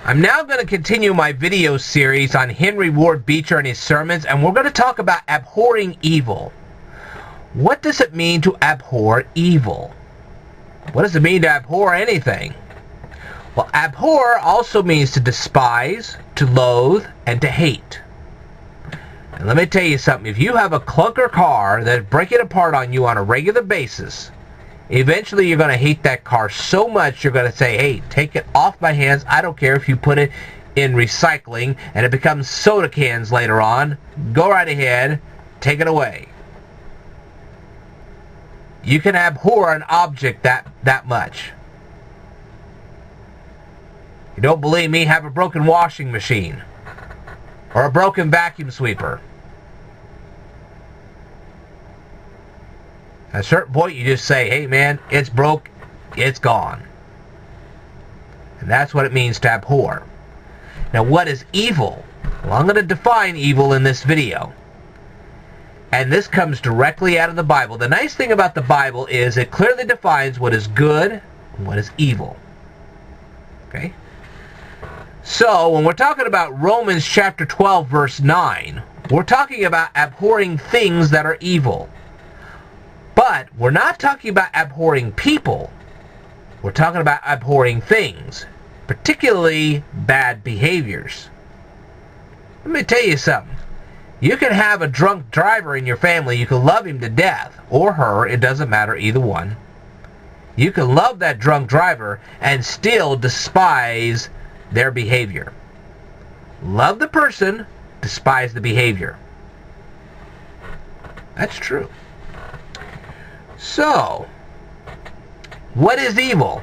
I'm now going to continue my video series on Henry Ward Beecher and his sermons, and we're going to talk about abhorring evil. What does it mean to abhor evil? What does it mean to abhor anything? Well, abhor also means to despise, to loathe, and to hate. And let me tell you something. If you have a clunker car that's breaking apart on you on a regular basis, eventually you're going to hate that car so much you're going to say, hey, take it off my hands. I don't care if you put it in recycling and it becomes soda cans later on. Go right ahead. Take it away. You can abhor an object that much. You don't believe me? Have a broken washing machine or a broken vacuum sweeper. At a certain point, you just say, hey man, it's broke, it's gone. And that's what it means to abhor. Now, what is evil? Well, I'm going to define evil in this video. And this comes directly out of the Bible. The nice thing about the Bible is it clearly defines what is good and what is evil. Okay? So, when we're talking about Romans chapter 12, verse 9, we're talking about abhorring things that are evil. But we're not talking about abhorring people. We're talking about abhorring things, particularly bad behaviors. Let me tell you something. You can have a drunk driver in your family. You can love him to death, or her. It doesn't matter, either one. You can love that drunk driver and still despise their behavior. Love the person, despise the behavior. That's true. So, what is evil?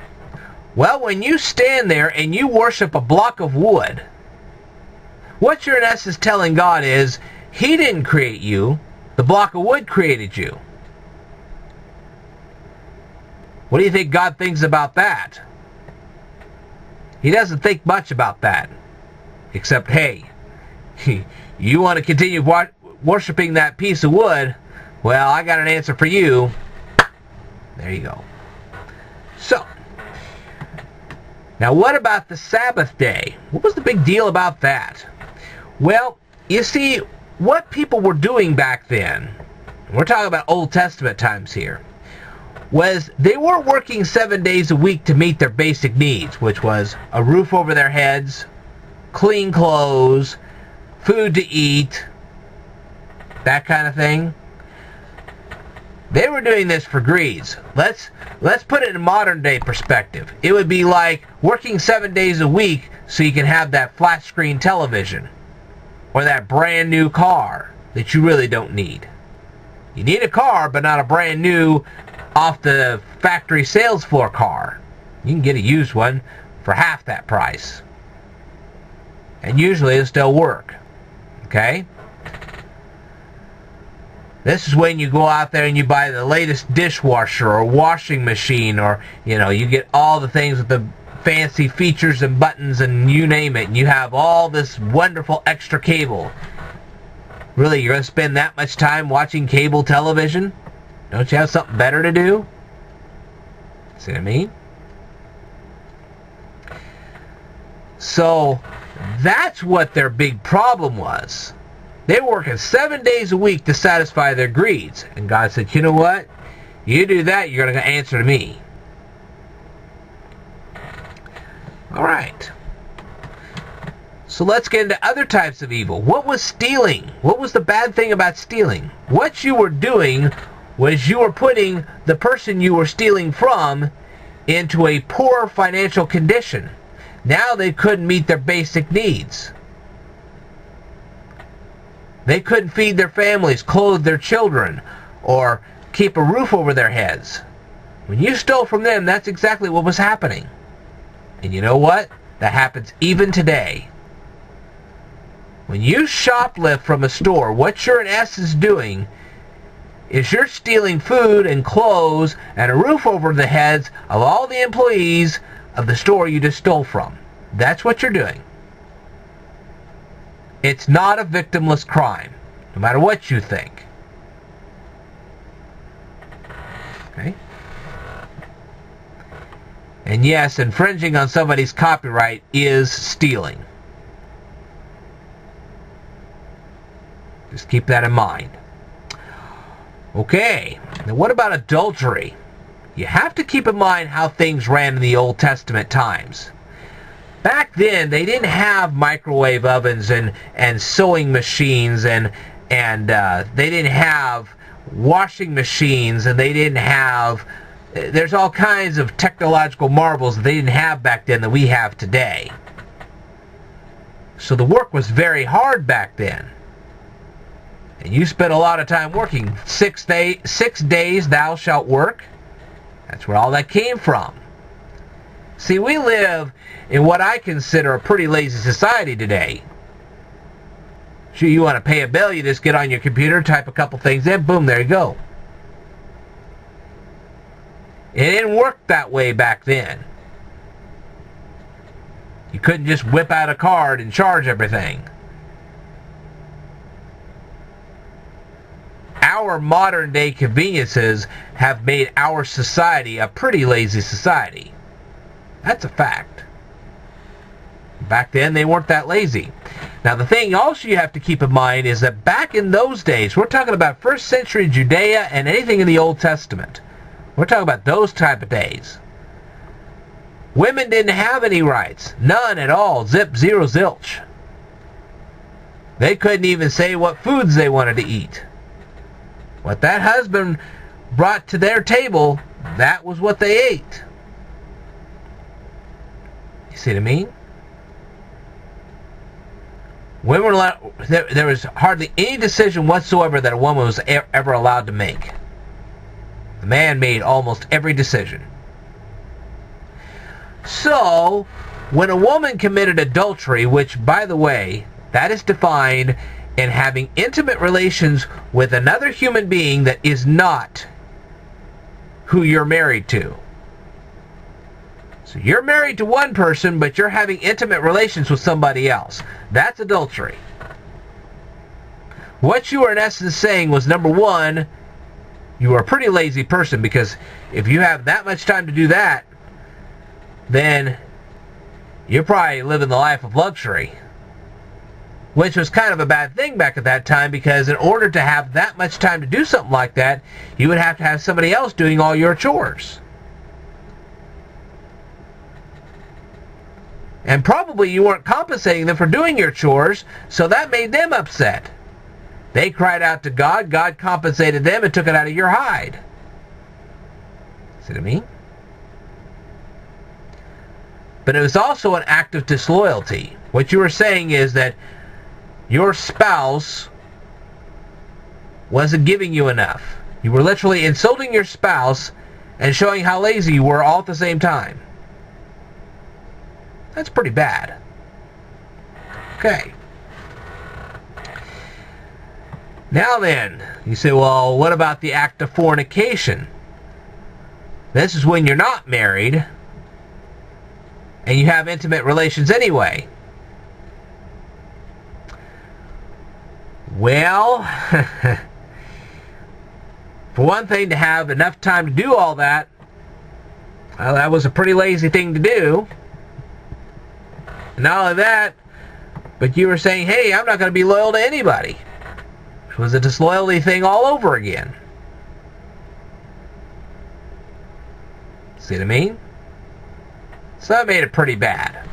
Well, when you stand there and you worship a block of wood, what you're in essence telling God is, He didn't create you, the block of wood created you. What do you think God thinks about that? He doesn't think much about that. Except, hey, you want to continue worshiping that piece of wood? Well, I got an answer for you. There you go. So, now what about the Sabbath day? What was the big deal about that? Well, you see, what people were doing back then, we're talking about Old Testament times here, was they were working 7 days a week to meet their basic needs, which was a roof over their heads, clean clothes, food to eat, that kind of thing. They were doing this for greeds. Let's put it in modern day perspective. It would be like working 7 days a week so you can have that flat screen television or that brand new car that you really don't need. You need a car, but not a brand new off the factory sales floor car. You can get a used one for half that price. And usually it'll still work. Okay? This is when you go out there and you buy the latest dishwasher or washing machine, or, you get all the things with the fancy features and buttons and you name it, and you have all this wonderful extra cable. Really, you're going to spend that much time watching cable television? Don't you have something better to do? See what I mean? So, that's what their big problem was. They were working 7 days a week to satisfy their greeds. And God said, you know what? You do that, you're going to answer to me. Alright. So let's get into other types of evil. What was stealing? What was the bad thing about stealing? What you were doing was you were putting the person you were stealing from into a poor financial condition. Now they couldn't meet their basic needs. They couldn't feed their families, clothe their children, or keep a roof over their heads. When you stole from them, that's exactly what was happening. And you know what? That happens even today. When you shoplift from a store, what you're in essence doing is you're stealing food and clothes and a roof over the heads of all the employees of the store you just stole from. That's what you're doing. It's not a victimless crime, no matter what you think. Okay? And yes, infringing on somebody's copyright is stealing. Just keep that in mind. Okay, now what about adultery? You have to keep in mind how things ran in the Old Testament times. Back then, they didn't have microwave ovens and sewing machines, and they didn't have washing machines, and they didn't have... There's all kinds of technological marvels that they didn't have back then that we have today. So the work was very hard back then. And you spent a lot of time working. 6 days thou shalt work. That's where all that came from. See, we live in what I consider a pretty lazy society today. Sure, you want to pay a bill, you just get on your computer, type a couple things in, boom, there you go. It didn't work that way back then. You couldn't just whip out a card and charge everything. Our modern day conveniences have made our society a pretty lazy society. That's a fact. Back then, they weren't that lazy. Now, the thing also you have to keep in mind is that back in those days, we're talking about 1st century Judea and anything in the Old Testament. We're talking about those type of days. Women didn't have any rights. None at all. Zip, zero, zilch. They couldn't even say what foods they wanted to eat. What that husband brought to their table, that was what they ate. You see what I mean? Women were allowed, there was hardly any decision whatsoever that a woman was ever allowed to make. The man made almost every decision. So, when a woman committed adultery, which, by the way, that is defined in having intimate relations with another human being that is not who you're married to. So you're married to one person, but you're having intimate relations with somebody else. That's adultery. What you were in essence saying was, number one, you are a pretty lazy person, because if you have that much time to do that, then you're probably living the life of luxury. Which was kind of a bad thing back at that time, because in order to have that much time to do something like that, you would have to have somebody else doing all your chores. And probably you weren't compensating them for doing your chores, so that made them upset. They cried out to God, God compensated them and took it out of your hide. See what I mean? But it was also an act of disloyalty. What you were saying is that your spouse wasn't giving you enough. You were literally insulting your spouse and showing how lazy you were all at the same time. That's pretty bad. Okay. Now then, you say, well, what about the act of fornication? This is when you're not married and you have intimate relations anyway. Well, for one thing, to have enough time to do all that, well, that was a pretty lazy thing to do. And not only that, but you were saying, hey, I'm not going to be loyal to anybody. Which was a disloyalty thing all over again. See what I mean? So that made it pretty bad.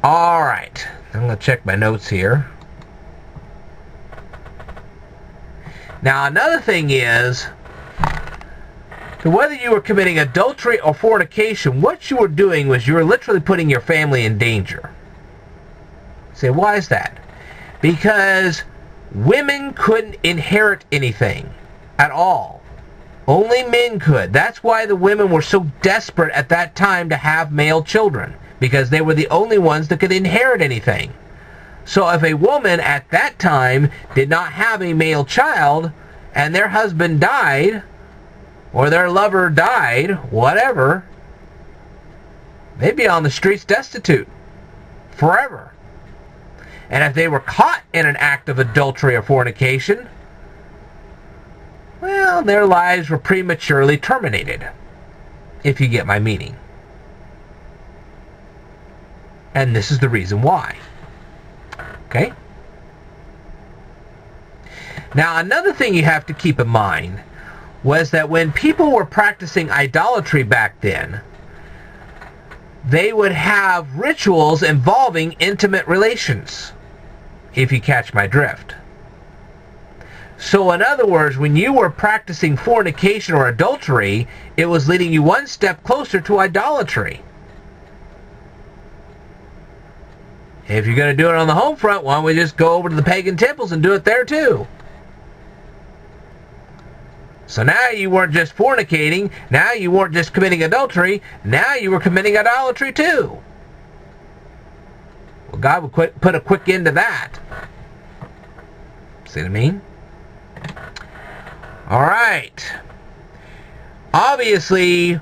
Alright, I'm going to check my notes here. Now another thing is, so whether you were committing adultery or fornication, what you were doing was you were literally putting your family in danger. Say, why is that? Because women couldn't inherit anything at all. Only men could. That's why the women were so desperate at that time to have male children, because they were the only ones that could inherit anything. So if a woman at that time did not have a male child, and their husband died, or their lover died, whatever, they'd be on the streets destitute forever. And if they were caught in an act of adultery or fornication, well, their lives were prematurely terminated. if you get my meaning. And this is the reason why. Okay? Now, another thing you have to keep in mind was that when people were practicing idolatry back then, they would have rituals involving intimate relations, if you catch my drift. So in other words, when you were practicing fornication or adultery, it was leading you one step closer to idolatry. If you're going to do it on the home front, why don't we just go over to the pagan temples and do it there too? So now you weren't just fornicating, now you weren't just committing adultery, now you were committing idolatry too. Well, God would put a quick end to that. See what I mean? Alright. Obviously,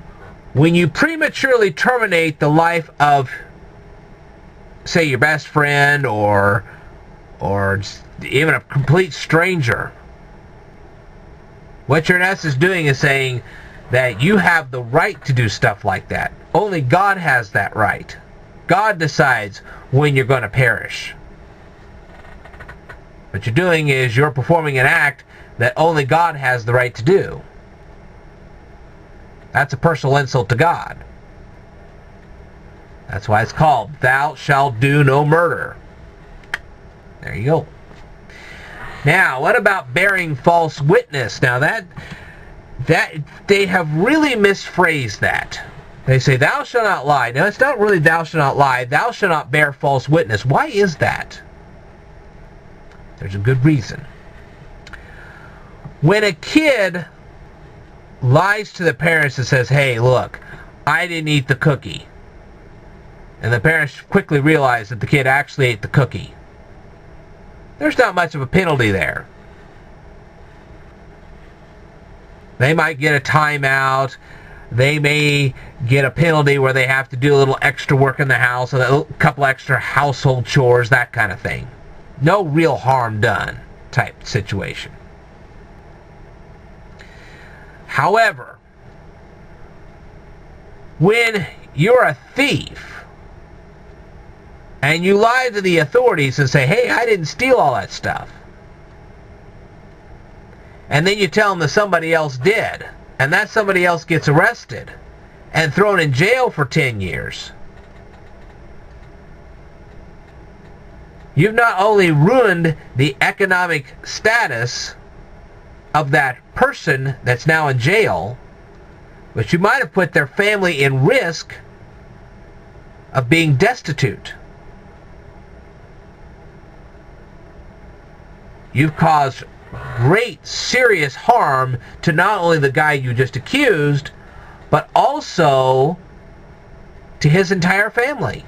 when you prematurely terminate the life of, say, your best friend or even a complete stranger, what you're in essence doing is saying that you have the right to do stuff like that. Only God has that right. God decides when you're going to perish. What you're doing is you're performing an act that only God has the right to do. That's a personal insult to God. That's why it's called, "Thou shalt do no murder." There you go. Now, what about bearing false witness? Now, that they have really misphrased that. They say, "Thou shalt not lie." Now, it's not really "thou shalt not lie." "Thou shalt not bear false witness." Why is that? There's a good reason. When a kid lies to the parents and says, "Hey, look, I didn't eat the cookie," and the parents quickly realize that the kid actually ate the cookie, there's not much of a penalty there. They might get a timeout. They may get a penalty where they have to do a little extra work in the house, a couple extra household chores, that kind of thing. No real harm done type situation. However, when you're a thief and you lie to the authorities and say, "Hey, I didn't steal all that stuff," and then you tell them that somebody else did, and that somebody else gets arrested and thrown in jail for 10 years, you've not only ruined the economic status of that person that's now in jail, but you might have put their family in risk of being destitute. You've caused great, serious harm to not only the guy you just accused, but also to his entire family.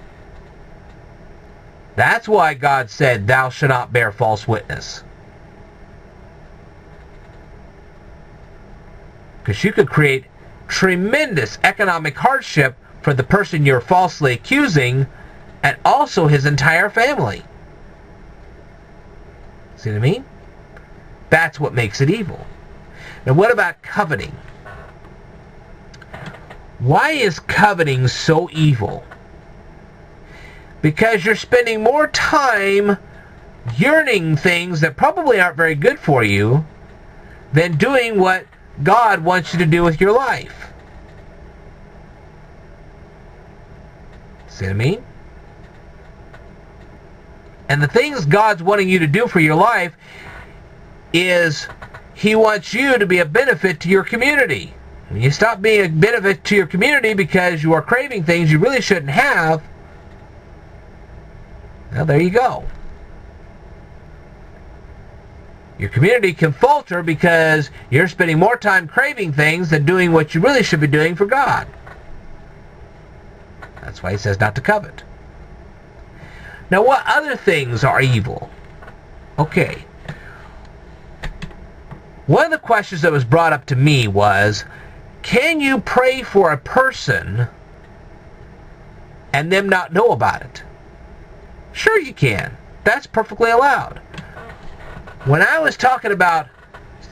That's why God said, "Thou shalt not bear false witness." Because you could create tremendous economic hardship for the person you're falsely accusing and also his entire family. See what I mean? That's what makes it evil. Now, what about coveting? Why is coveting so evil? Because you're spending more time yearning things that probably aren't very good for you than doing what God wants you to do with your life. See what I mean? And the things God's wanting you to do for your life is He wants you to be a benefit to your community. When you stop being a benefit to your community because you are craving things you really shouldn't have, well, there you go. Your community can falter because you're spending more time craving things than doing what you really should be doing for God. That's why He says not to covet. Now, what other things are evil? Okay. One of the questions that was brought up to me was, can you pray for a person and them not know about it? Sure you can. That's perfectly allowed. When I was talking about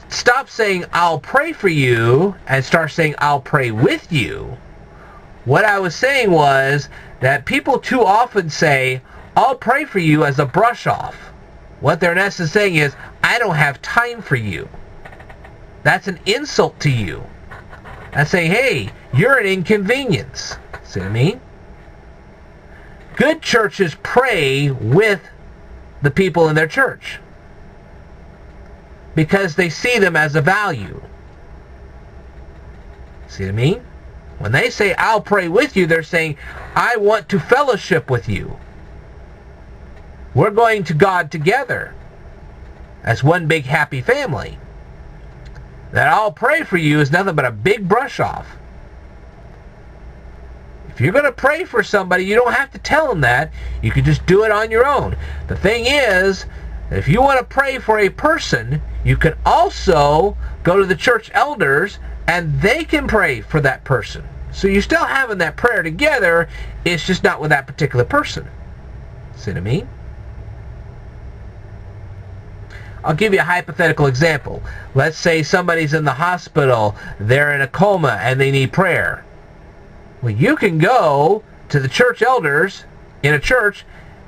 stop saying "I'll pray for you" and start saying "I'll pray with you," What I was saying was that people too often say, I'll pray for you as a brush off. What they're in essence saying is, I don't have time for you. That's an insult to you. That's saying, hey, you're an inconvenience. See what I mean? Good churches pray with the people in their church because they see them as a value. See what I mean? When they say, I'll pray with you, they're saying, I want to fellowship with you. We're going to God together as one big happy family. That I'll pray for you is nothing but a big brush off. If you're going to pray for somebody, you don't have to tell them that. You can just do it on your own. The thing is, if you want to pray for a person, you can also go to the church elders and they can pray for that person. So you're still having that prayer together, it's just not with that particular person. See what I mean? I'll give you a hypothetical example. Let's say somebody's in the hospital, they're in a coma, and they need prayer. Well, you can go to the church elders in a church,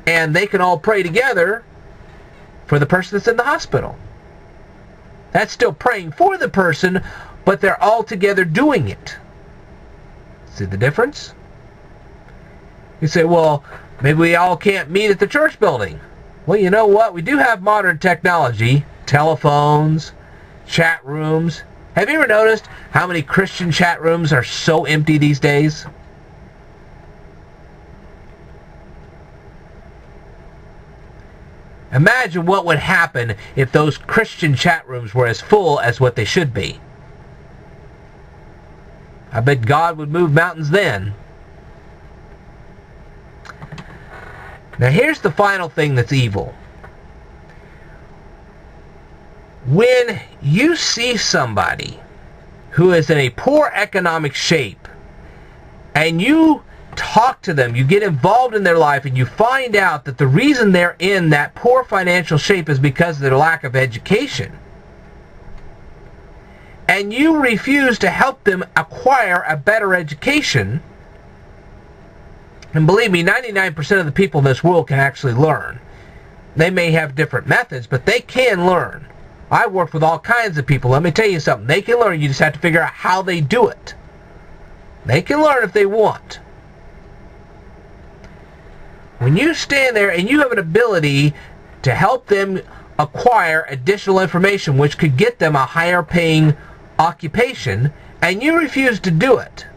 and they can all pray together for the person that's in the hospital. That's still praying for the person, but they're all together doing it. See the difference? You say, well, maybe we all can't meet at the church building. Well, you know what? We do have modern technology, telephones, chat rooms. Have you ever noticed how many Christian chat rooms are so empty these days? Imagine what would happen if those Christian chat rooms were as full as what they should be. I bet God would move mountains then. Now here's the final thing that's evil. When you see somebody who is in a poor economic shape and you talk to them, you get involved in their life, and you find out that the reason they're in that poor financial shape is because of their lack of education, and you refuse to help them acquire a better education, and believe me, 99% of the people in this world can actually learn. They may have different methods, but they can learn. I've worked with all kinds of people. Let me tell you something. They can learn. You just have to figure out how they do it. They can learn if they want. When you stand there and you have an ability to help them acquire additional information which could get them a higher paying occupation, and you refuse to do it,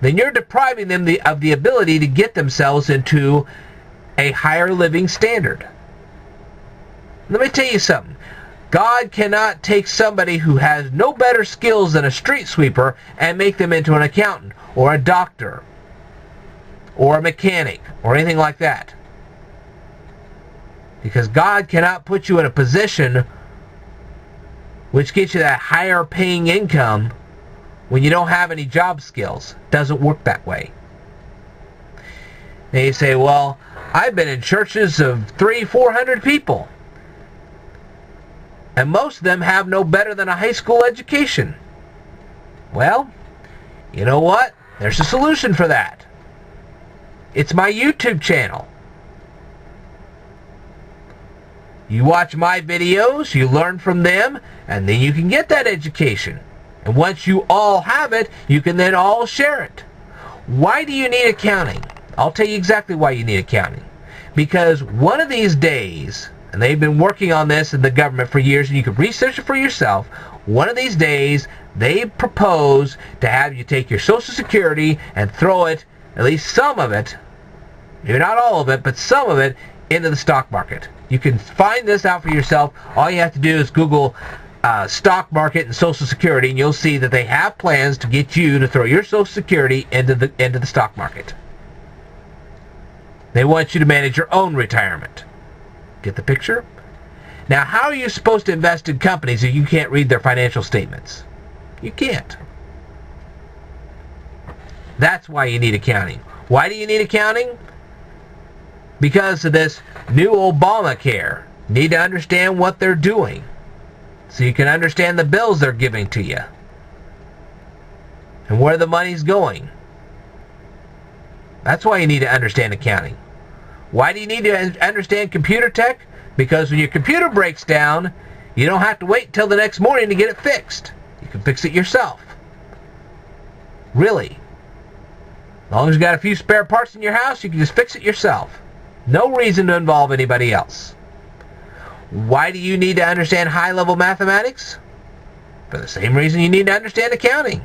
then you're depriving them of the ability to get themselves into a higher living standard. Let me tell you something. God cannot take somebody who has no better skills than a street sweeper and make them into an accountant or a doctor or a mechanic or anything like that. Because God cannot put you in a position which gets you that higher paying income when you don't have any job skills. Doesn't work that way. And you say, well, I've been in churches of 300-400 people, and most of them have no better than a high school education. Well, you know what? There's a solution for that. It's my YouTube channel. You watch my videos, you learn from them, and then you can get that education. And once you all have it, you can then all share it. Why do you need accounting? I'll tell you exactly why you need accounting. Because one of these days, and they've been working on this in the government for years, and you can research it for yourself, one of these days, they propose to have you take your Social Security and throw it, at least some of it, maybe not all of it, but some of it, into the stock market. You can find this out for yourself. All you have to do is Google stock market and Social Security, and you'll see that they have plans to get you to throw your Social Security into the stock market. They want you to manage your own retirement. Get the picture? Now, how are you supposed to invest in companies if you can't read their financial statements? You can't. That's why you need accounting. Why do you need accounting? Because of this new Obamacare. You need to understand what they're doing, so you can understand the bills they're giving to you. and where the money's going. That's why you need to understand accounting. Why do you need to understand computer tech? Because when your computer breaks down, you don't have to wait until the next morning to get it fixed. You can fix it yourself. Really. As long as you got a few spare parts in your house, you can just fix it yourself. No reason to involve anybody else. Why do you need to understand high-level mathematics? For the same reason you need to understand accounting.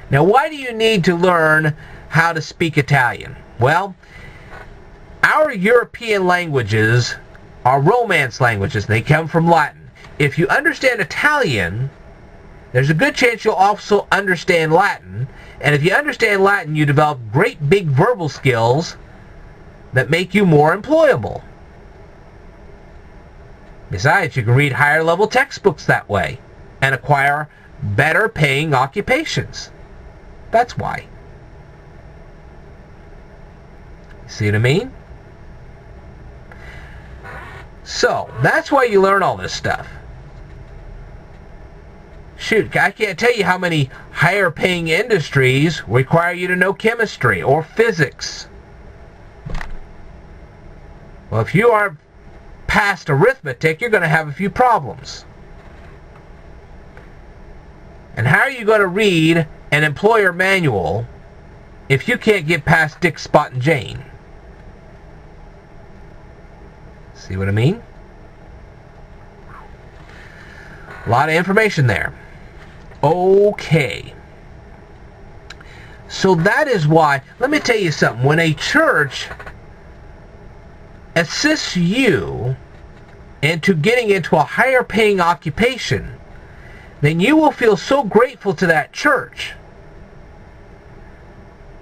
Now, why do you need to learn how to speak Italian? Well, our European languages are Romance languages. They come from Latin. If you understand Italian, there's a good chance you'll also understand Latin. And if you understand Latin, you develop great big verbal skills that make you more employable. Besides, you can read higher level textbooks that way and acquire better paying occupations. That's why. See what I mean? So, that's why you learn all this stuff. Shoot, I can't tell you how many higher paying industries require you to know chemistry or physics. Well, if you aren't past arithmetic, you're going to have a few problems. And how are you going to read an employer manual if you can't get past Dick, Spot, and Jane? See what I mean? A lot of information there. Okay. So that is why, let me tell you something. When a church assists you into getting into a higher paying occupation, then you will feel so grateful to that church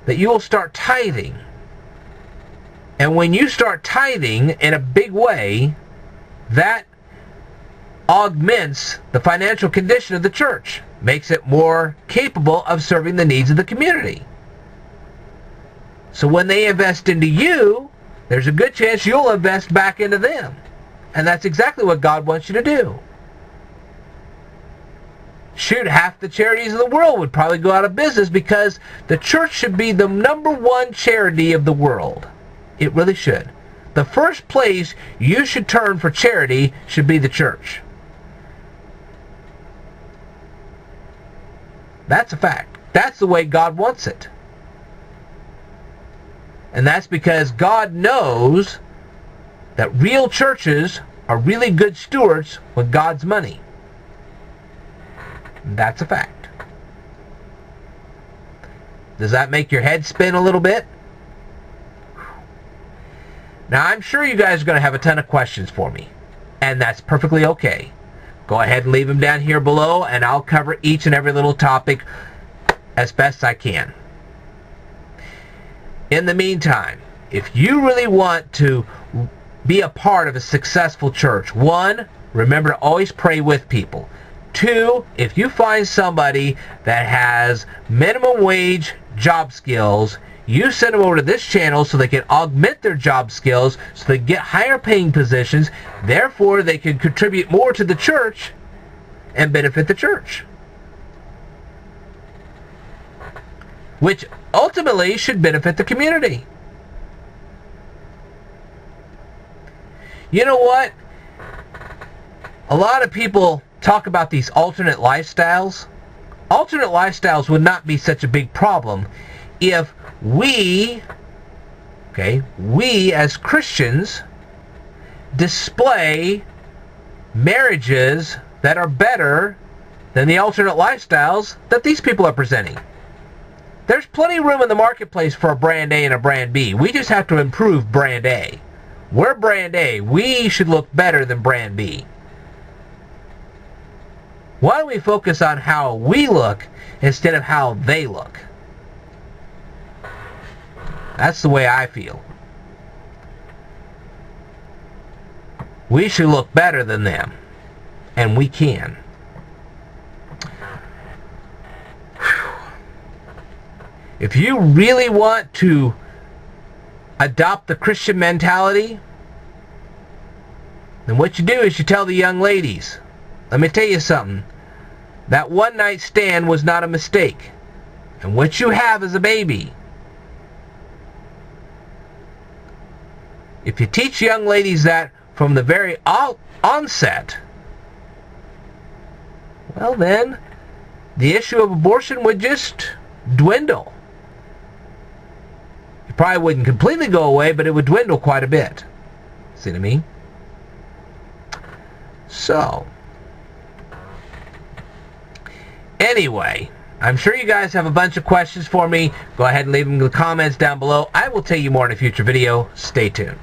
that you will start tithing. And when you start tithing in a big way, that augments the financial condition of the church, makes it more capable of serving the needs of the community. So when they invest into you, there's a good chance you'll invest back into them. And that's exactly what God wants you to do. Shoot, half the charities of the world would probably go out of business because the church should be the #1 charity of the world. It really should. The first place you should turn for charity should be the church. That's a fact. That's the way God wants it. And that's because God knows that real churches are really good stewards with God's money. That's a fact. Does that make your head spin a little bit? Now, I'm sure you guys are going to have a ton of questions for me, and that's perfectly okay. Go ahead and leave them down here below, and I'll cover each and every little topic as best I can. In the meantime, if you really want to be a part of a successful church, 1, remember to always pray with people. 2, if you find somebody that has minimum wage job skills, you send them over to this channel so they can augment their job skills, so they get higher paying positions, therefore they can contribute more to the church and benefit the church. Which ultimately should benefit the community. You know what? A lot of people talk about these alternate lifestyles. Alternate lifestyles would not be such a big problem if we as Christians display marriages that are better than the alternate lifestyles that these people are presenting. There's plenty of room in the marketplace for a brand A and a brand B. We just have to improve brand A. We're brand A. We should look better than brand B. Why don't we focus on how we look instead of how they look? That's the way I feel. We should look better than them. And we can. If you really want to adopt the Christian mentality, then what you do is you tell the young ladies, let me tell you something, that one-night stand was not a mistake. And what you have is a baby. If you teach young ladies that from the very onset, well then, the issue of abortion would just dwindle. It probably wouldn't completely go away, but it would dwindle quite a bit. See what I mean? So, anyway, I'm sure you guys have a bunch of questions for me. Go ahead and leave them in the comments down below. I will tell you more in a future video. Stay tuned.